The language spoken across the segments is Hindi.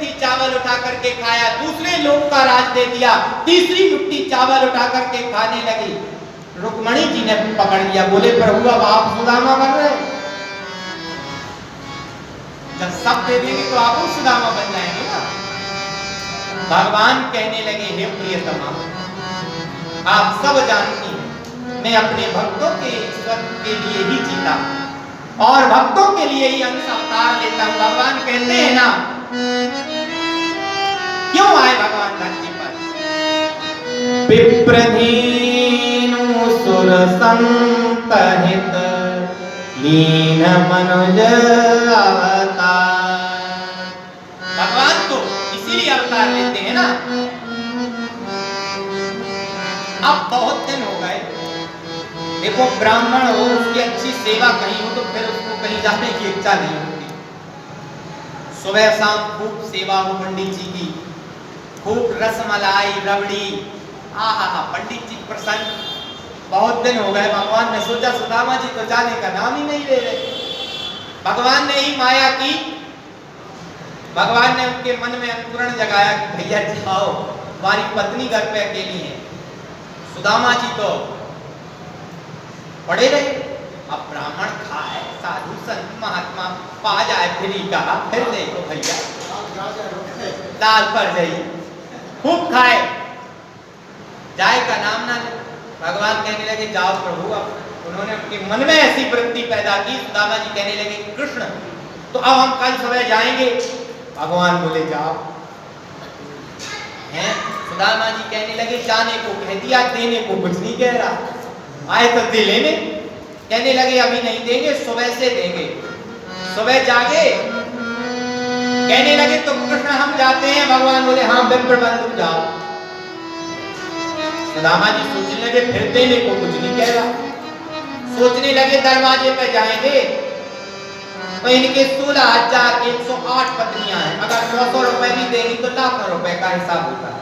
मुट्ठी चावल उठा करके खाया, दूसरे लोग का राज दे दिया, तीसरी मुट्ठी चावल उठा करके खाने लगी। रुक्मणी जी ने पकड़ लिया, बोले प्रभु अब आप सुदामा बन रहे, जब सब दे देंगे तो आप सुदामा बन जाएंगे ना। भगवान कहने लगे हे प्रियतमा, आप सब जानती हैं मैं अपने भक्तों के ईश्वर के लिए ही जीता और भक्तों के लिए ही अंश अवतार लेता हूं। भगवान कहते हैं ना, क्यों आए भगवान धरती पर? विप्रधीनु सुर संत हित लीन मनुज अवतार। भगवान तो इसीलिए अवतार लेते हैं ना। अब बहुत दिन हो गए, देखो ब्राह्मण हो, उसकी अच्छी सेवा कहीं हो तो फिर उसको कहीं जाने की इच्छा नहीं होती। सुबह शाम खूब सेवा हो पंडित जी की, खूब रसमलाई रबड़ी, आहा पंडित जी प्रसन्न। बहुत दिन हो गए, भगवान ने सोचा सुदामा जी तो जाने का नाम ही नहीं ले रहे। भगवान ने ही माया की, भगवान ने उनके मन में अंकुरण जगाया कि भैया जाओ, हमारी पत्नी घर पे अकेली है। सुदामा जी तो पड़े रहे। अब ब्राह्मण खाए, साधु संत महात्मा पा जाए फ्री का, फिर देखो भैया दाल पर जाइए, खूब खाए, जाए का नाम ना ले। भगवान कहने लगे जाओ प्रभु। अब उन्होंने उनके मन में ऐसी वृत्ति पैदा की, सुदामा जी कहने लगे कृष्ण तो अब हम कल सुबह जाएंगे। भगवान बोले जाओ। हैं सुदामा जी कहने लगे जाने को कह दिया, देने को कुछ नहीं कह रहा। आए तो दे लेने, कहने लगे अभी नहीं देंगे, सुबह से देंगे। सुबह जागे, कहने लगे तो कृष्ण हम जाते हैं। भगवान बोले हाँ विप्र बंधु जाओ। सुदामा जी सोचने लगे फिर देने को कुछ नहीं कह रहा। सोचने लगे दरवाजे पे जाएंगे तो इनके 16,108 पत्नियां हैं, अगर 100 रुपए भी देंगी तो लाखों रुपए का हिसाब होता है।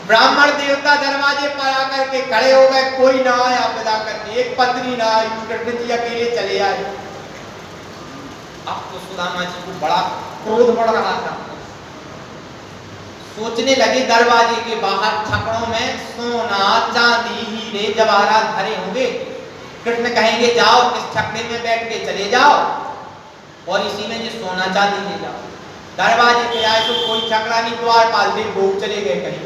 ब्राह्मण देवता दरवाजे पर आकर के खड़े हो गए, कोई ना आया विदा करके, एक पत्नी ना आई, कृष्ण जी अकेले चले आए। अब तो सुदामा जी को बड़ा क्रोध बढ़ रहा था। सोचने लगे दरवाजे के बाहर छकड़ों में सोना चांदी हीरे जवाहरात भरे होंगे, कृष्ण कहेंगे जाओ इस छकड़े में बैठ के चले जाओ और इसी में ये सोना चांदी ले जाओ। दरवाजे पे आए तो कोई छकड़ा नहीं, द्वारपाल भी भोग चले गए कहीं।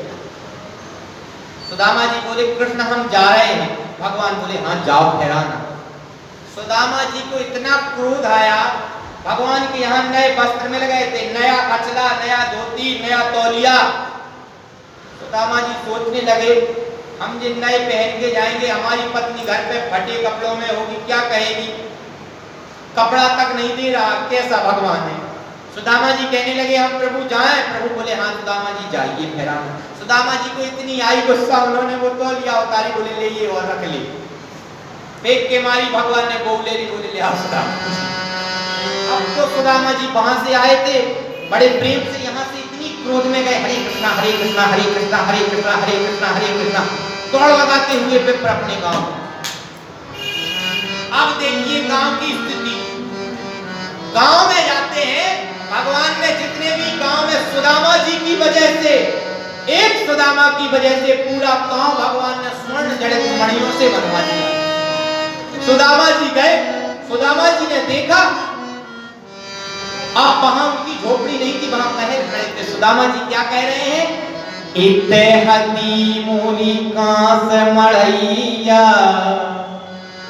सुदामा जी बोले कृष्ण हम जा रहे हैं। भगवान बोले हाँ जाओ ठहराना। सुदामा जी को इतना क्रोध आया, भगवान के यहाँ नए वस्त्र मिल गए थे, नया अचला, नया धोती, नया तौलिया। सुदामा जी सोचने लगे हम जिन नए पहन के जाएंगे, हमारी पत्नी घर पे फटे कपड़ों में होगी, क्या कहेगी, कपड़ा तक नहीं दे रहा, कैसा भगवान है। सुदामा जी कहने लगे हम प्रभु जाएं। प्रभु बोले हाँ सुदामा जी जाइए ठहराना। सुदामा जी को इतनी आई गुस्सा, उन्होंने वो तौलिया उतारी, बोले ले ये और रख ले। फेंक के मारी, भगवान ने बहू ले ली, बोले ले आओ सुदामा। अब तो सुदामा जी वहां से आए थे, बड़े प्रेम से यहाँ से इतनी क्रोध में गए, हरे कृष्णा हरे कृष्णा हरे कृष्णा हरे कृष्णा हरे कृष्णा हरे कृष्णा, दौड़ लगाते हुए विप्र अपने गांव। अब देखिए गांव की स्थिति, गांव में जाते हैं, भगवान ने जितने भी गांव में सुदामा जी की वजह से, एक सुदामा की वजह से पूरा गांव भगवान ने स्वर्ण जड़ित मणियों से बनवा दिया। सुदामा जी गए, सुदामा जी ने देखा अब वहां उनकी झोपड़ी नहीं थी, वहां महल खड़े थे। सुदामा जी क्या कह रहे हैं, इतेहती मोरी कांस मढ़ैया,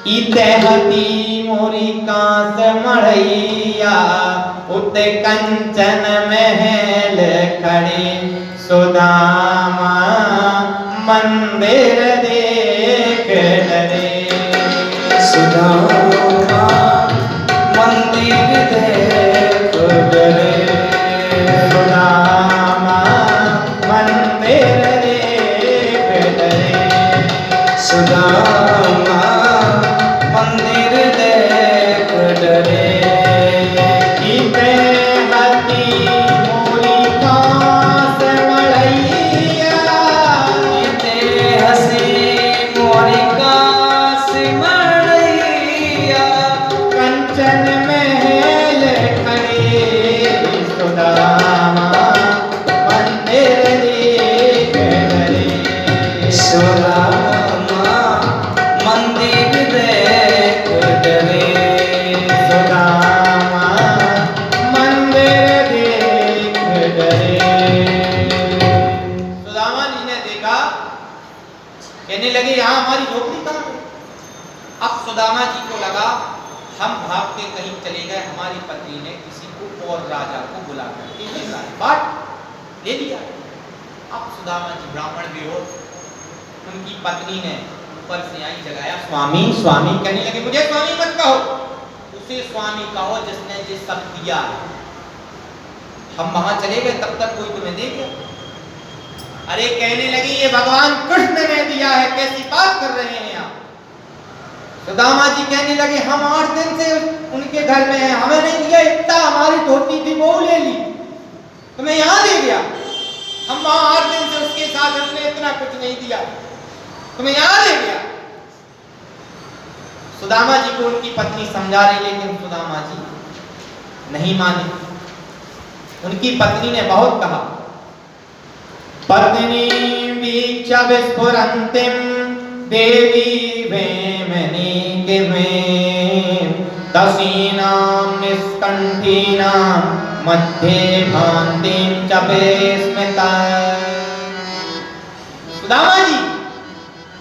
इतेहती मोरी कांस मढ़ैया, उते कंचन महल खड़े सुदामा मंदिर देख रे। सुदामा मंदिर देख रे, सुदामा मंदिर देख रे, सुदामा मंदिर देख रे। इतेहती मोरी कांस मढ़ैया, इतेहती मोरी कांस मढ़ैया, हमारी पत्नी ने किसी को और राजा को बुला करके ले लाए, बट ले लिया। अब सुदामा जी ब्राह्मण भी हो, उनकी पत्नी ने ऊपर से आई जगाया, स्वामी स्वामी कहने लगे, मुझे स्वामी मत कहो, उसे स्वामी कहो जिसने जिस सब दिया है। हम वहां चले गए तब तक कोई तुम्हें दे गया। अरे कहने लगी ये भगवान कृष्ण ने दिया है, कैसी बात कर रहे हैं आप। सुदामा जी कहने लगे हम 8 दिन से उनके घर में हैं, हमें नहीं दिया, इतना हमारी धोती थी वो ले ली, तुम्हें यहाँ दे गया। हम वहां 8 दिन से उसके साथ, उसने इतना कुछ नहीं दिया, तुम्हें यहाँ दे गया। सुदामा जी को उनकी पत्नी समझा रही, लेकिन सुदामा जी नहीं माने। उनकी पत्नी ने बहुत कहा, पत्नी वीक्ष विस्फुरन्तीं देवी वेमनी के में दसीनां निष्कंठीनां मध्ये भान्तिं च विस्मिता। सुदामा जी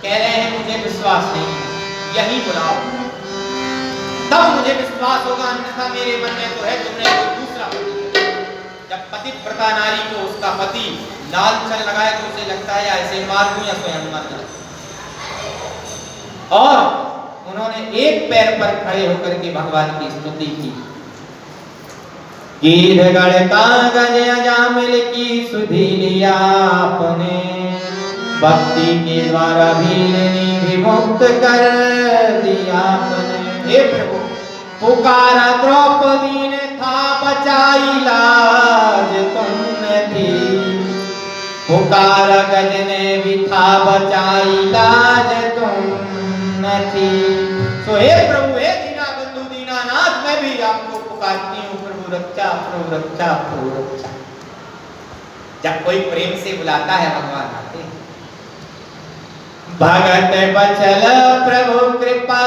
कह रहे हैं मुझे विश्वास नहीं, यही बुलाओ तब मुझे विश्वास होगा, अन्यथा मेरे मन में तो है तुमने कोई दूसरा पति। जब पतिव्रता नारी को उसका पति लाल छल लगाए तो उसे लगता है ऐसे मार दूं या स्वयं मर जाऊं। और उन्होंने एक पैर पर खड़े होकर के भगवान की स्तुति की। गीध गढ़ता गज अजामिल की सुधि लिया आपने, भक्ति के द्वारा भीलनी विमुक्त कर दिया आपने। हे प्रभु पुकारा द्रौपदी ने था बचाई लाज तुमने थी, पुकारा गज ने भी था बचाई लाज तुम न थी। तो हे प्रभु, हे दीना बंधु दीनानाथ, मैं भी आपको पुकारती हूँ, प्रभु रक्षा प्रभु रक्षा प्रभु रक्षा। जब कोई प्रेम से बुलाता है भगवान आते हैं। भगत बचल प्रभु कृपा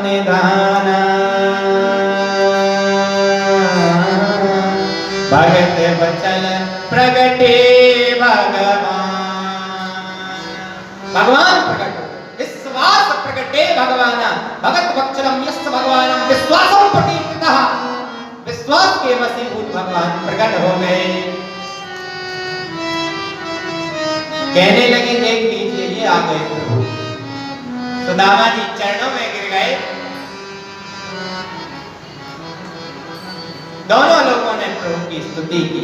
निधान, भगत बचल प्रगटे भगवान। भगवान प्रकट हो, विश्वास प्रगटे भगवान। भगत बचलम यस्य भगवानम विश्वासम प्रतीतः, विश्वास के वशीभूत भगवान प्रकट हो गए। कहने लगे देख लीजिए ये आ गए प्रभु। सुदामा जी चरणों में गिर गए। दोनों लोगों ने प्रभु की स्तुति की।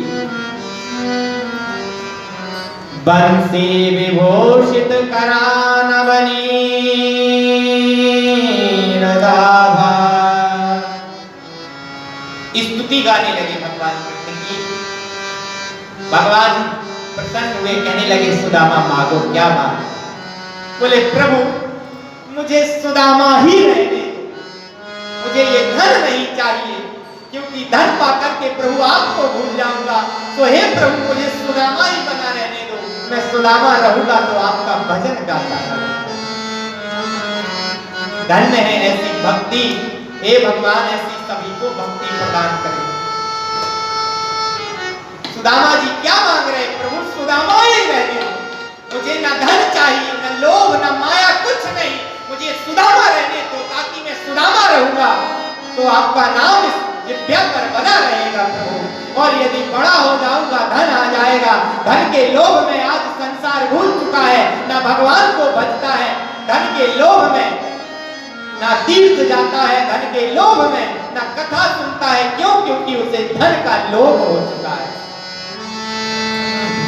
बंसी विभूषित करानवनी राधा, स्तुति गाने लगे भगवान कृष्ण की। भगवान प्रसन्न हुए, कहने लगे सुदामा मांगो, क्या मांगो? बोले प्रभु मुझे सुदामा ही रहने दो, मुझे ये धन नहीं चाहिए, क्योंकि धन पाकर के प्रभु आपको भूल जाऊंगा। तो हे प्रभु मुझे सुदामा ही बना रहने दो, मैं सुदामा रहूंगा तो आपका भजन गाता रहूंगा। धन्य है ऐसी भक्ति, हे भगवान ऐसी सभी को भक्ति प्रदान करें। सुदामा जी क्या मांग रहे? प्रभु सुदामा ही रहने दो, मुझे न धन चाहिए, न लोभ, न माया, कुछ नहीं, मुझे सुदामा रहने दो, ताकि मैं सुदामा रहूंगा तो आपका नाम इस जिह्वा पर बना रहेगा प्रभु। और यदि बड़ा हो जाऊंगा धन आ जाएगा, धन के लोभ में आज संसार भूल चुका है, न भगवान को भजता है, धन के लोभ में ना तीर्थ जाता है, धन के लोभ में ना कथा सुनता है। क्यों? क्योंकि उसे धन का लोभ हो चुका है।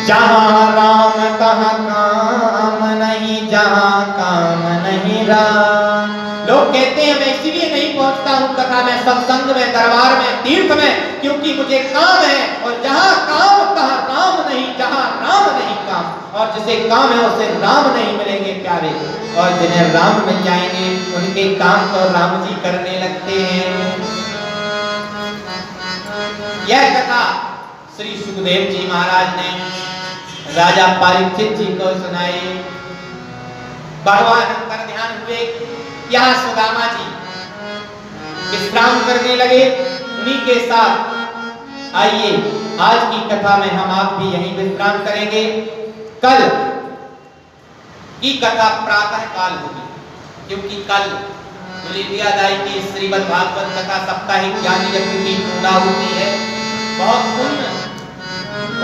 जहाँ राम तहाँ काम नहीं, जहाँ काम नहीं राम। लोग कहते हैं मैं इसीलिए नहीं पहुंचता हूँ कथा में, सत्संग में, दरबार में, तीर्थ में, क्योंकि मुझे काम है। और जहाँ काम तहाँ राम नहीं, जहाँ राम नहीं काम। और जिसे काम है उसे राम नहीं मिलेंगे प्यारे, और जिन्हें राम मिल जाएंगे उनके काम तो राम जी करने लगते हैं। यह कथा श्री सुखदेव जी महाराज ने राजा परीक्षित जी को सुनाई। भगवान अंतर ध्यान हुए, यहाँ सुदामा जी विश्राम करने लगे उन्हीं के साथ। आइए आज की कथा में हम आप भी यहीं विश्राम करेंगे। कल की कथा प्रातः काल होगी, क्योंकि कल तुलीदियादाई की श्रीमद् भागवत कथा साप्ताहिक ज्ञान यज्ञ की पूर्णाहुति है। बहुत पुण्य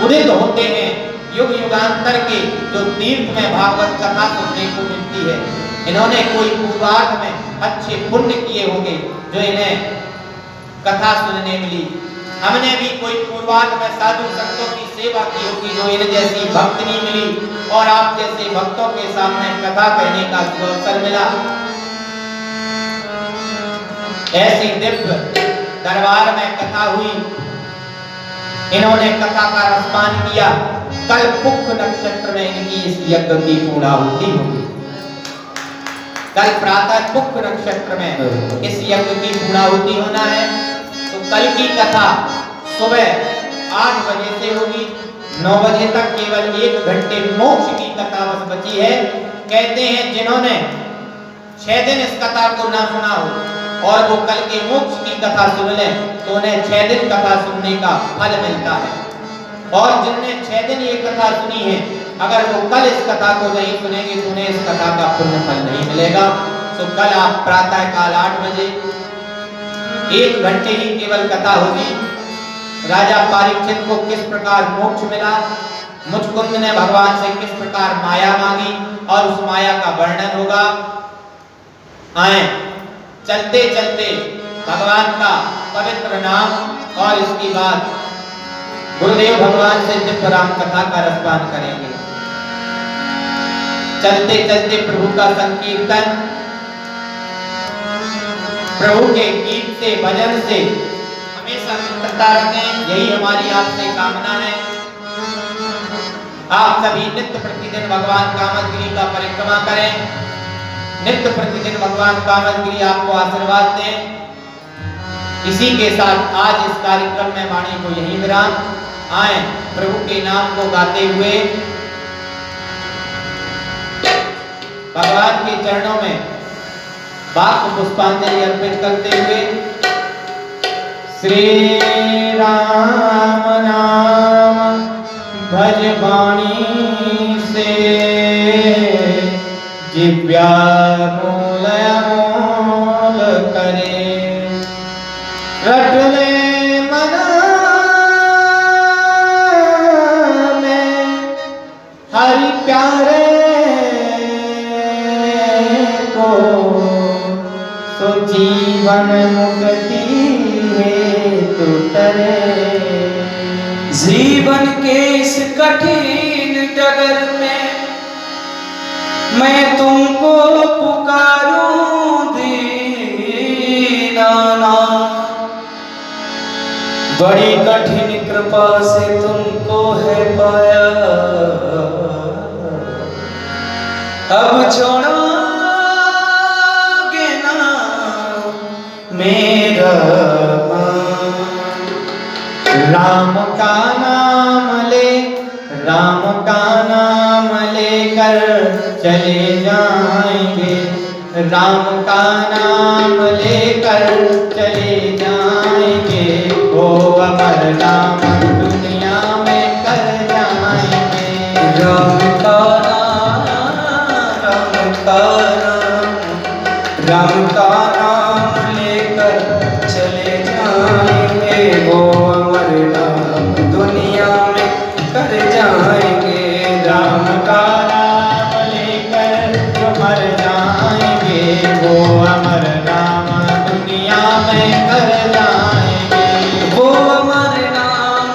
उदित होते हैं युग युगांतर के जो तीर्थ में भागवत कथा सुनने को मिलती है। इन्होंने कोई पूर्वार्ध में अच्छे पुण्य किए होंगे जो इन्हें कथा सुनने मिली। हमने भी कोई पूर्वार्ध में साधु संतों की सेवा की होगी जो इन जैसी भक्तनी मिली और आप जैसे भक्तों के सामने कथा कहने का अवसर मिला। ऐसी दिव्य दरबार में कथा हुई, इन्होंने कथा का रसपान किया। कल पुख नक्षत्र में इनकी इस यज्ञ की पूर्णाहुति होगी। कल प्रातः पुख नक्षत्र में इस यज्ञ की पूर्णाहुति होना है। तो कल की कथा सुबह 8 बजे से होगी। 9 बजे तक केवल 1 घंटे मोक्ष की कथा बस बची है। कहते हैं जिन्होंने 6 दिन इस कथा को ना सुना हो और वो कल के मोक्ष की कथा सुन लें तो उन्हें 6 दिन कथा सुनने का फल मिलता है। और जिनने 6 दिन ये कथा सुनी है, अगर वो कल इस कथा को नहीं सुनेंगे तो उन्हें इस कथा का पुण्य फल नहीं मिलेगा। तो कल आप प्रातः काल 8 बजे 1 घंटे ही केवल कथा होगी। राजा परीक्षित को किस प्रकार मोक्ष मिला, मुचकुंद ने भगवान से किस प्रकार माया मांगी और उस माया का वर्णन होगा। आए चलते चलते भगवान का पवित्र नाम और इसके बाद गुरुदेव भगवान से दिव्य राम कथा का रसपान करेंगे। चलते चलते प्रभु का संकीर्तन, प्रभु के गीत से भजन से हमेशा मित्रता रखें, यही हमारी आपसे कामना है। आप सभी नित्य प्रतिदिन भगवान कामदगिरी का परिक्रमा करें, नित्य प्रतिदिन भगवान कामदगिरी आपको आशीर्वाद दें। इसी के साथ आज इस कार्यक्रम में वाणी को यही विराम। आए प्रभु के नाम को गाते हुए भगवान के चरणों में बात पुष्पांजलि अर्पित करते हुए श्री राम नाम भज वाणी से जिव्या मूल अमोल करे, रट ले मन में हरि प्यारे को, सो जीवन मुक्ति हेतु तरे। जीवन के इस कठिन डगर में मैं तुमको पुकारूं दीनानाथ, बड़ी कठिन कृपा से तुमको है पाया, अब छोड़ोगे ना मेरा राम का नाम ले, राम का नाम लेकर चले जाएंगे, राम का नाम लेकर चले जाएंगे, वो अमर नाम दुनिया में कर जाएंगे। राम का नाम, राम का नाम, राम का नाम लेकर चले जाएंगे, वो अमर नाम दुनिया में कर जाएंगे। राम का नाम लेकर जो मर जाएंगे, वो अमर नाम दुनिया में कर जाएंगे। वो अमर नाम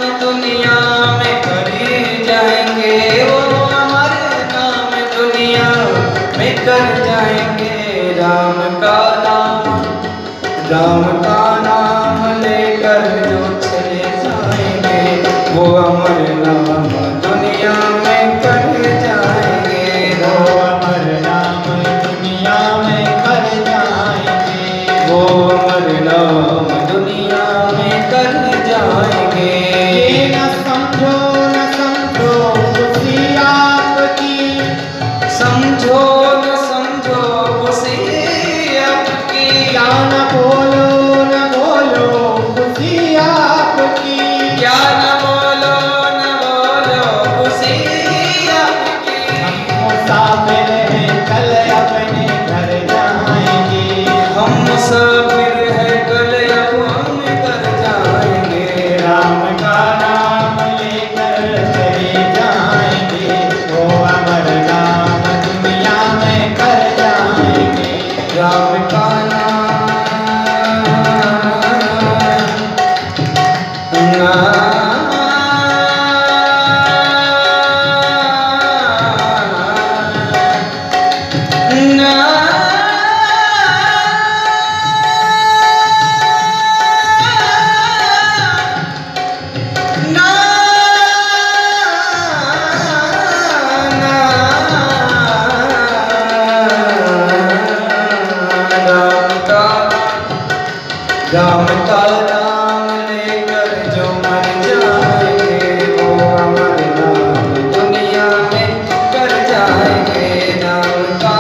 राम का नाम लेकर जो मर जाएंगे वो अमर नाम दुनिया में कर जाएंगे। राम का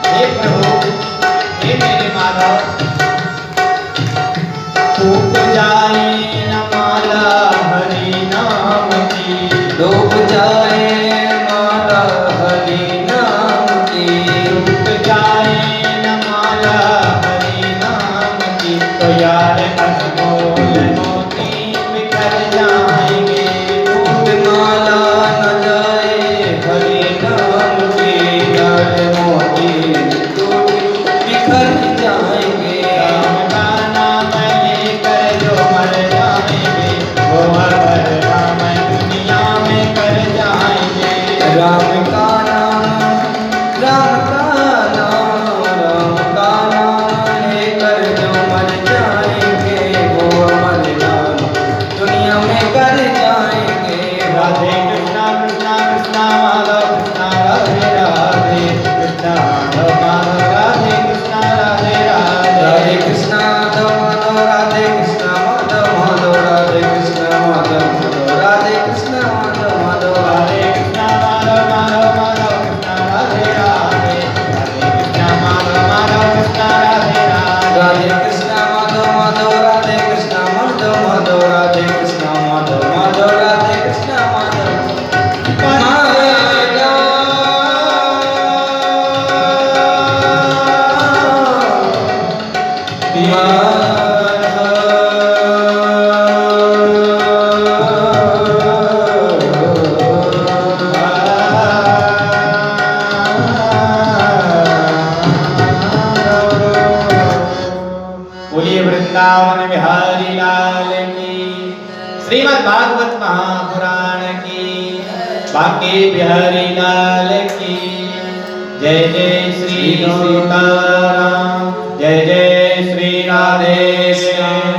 हे प्रभु, हे मेरे माधव, टूट जाए न माला हरि नाम की, डूब जाए माला हरि नाम की, टूट जाए न माला हरि नाम की, तो यार अनमोल मोती बिखर जाएंगे। टूट माला न जाए हरि नाम की, यार मोती टूट बिखर जाएंगे। राम का नाम लेकर जो मर जाएंगे वो अमर नाम दुनिया में कर जाएंगे। राम का नाम, राम का नाम, राम का नाम लेकर जो मर जाएंगे वो अमर नाम दुनिया में कर जाएंगे। राधे कृष्णा कृष्णा कृष्णा माधव कृष्णा राधे राधे, कृष्णा माधव माधव राधे कृष्णा राधे राधे। राधे कृष्णा माधव माधव, राधे कृष्णा माधव माधव, राधे कृष्णा माधव माधव, राधे कृष्णा माधव माधव, राधे कृष्णा माधव माधव माधव कृष्णा राधे राधे, राधे कृष्णा माधव माधव कृष्णा राधे राधे। राधे कृष्णा माधव माधव, राधे कृष्णा माधव माधव, राधे कृष्णा माधव माधव, राधे कृष्णा माधव बोलिए वृंदावन बिहारी लाल की, श्रीमद् भागवत महापुराण की, बांके बिहारी लाल की। जय जय श्री सीताराम, जय जय श्री राधे श्याम।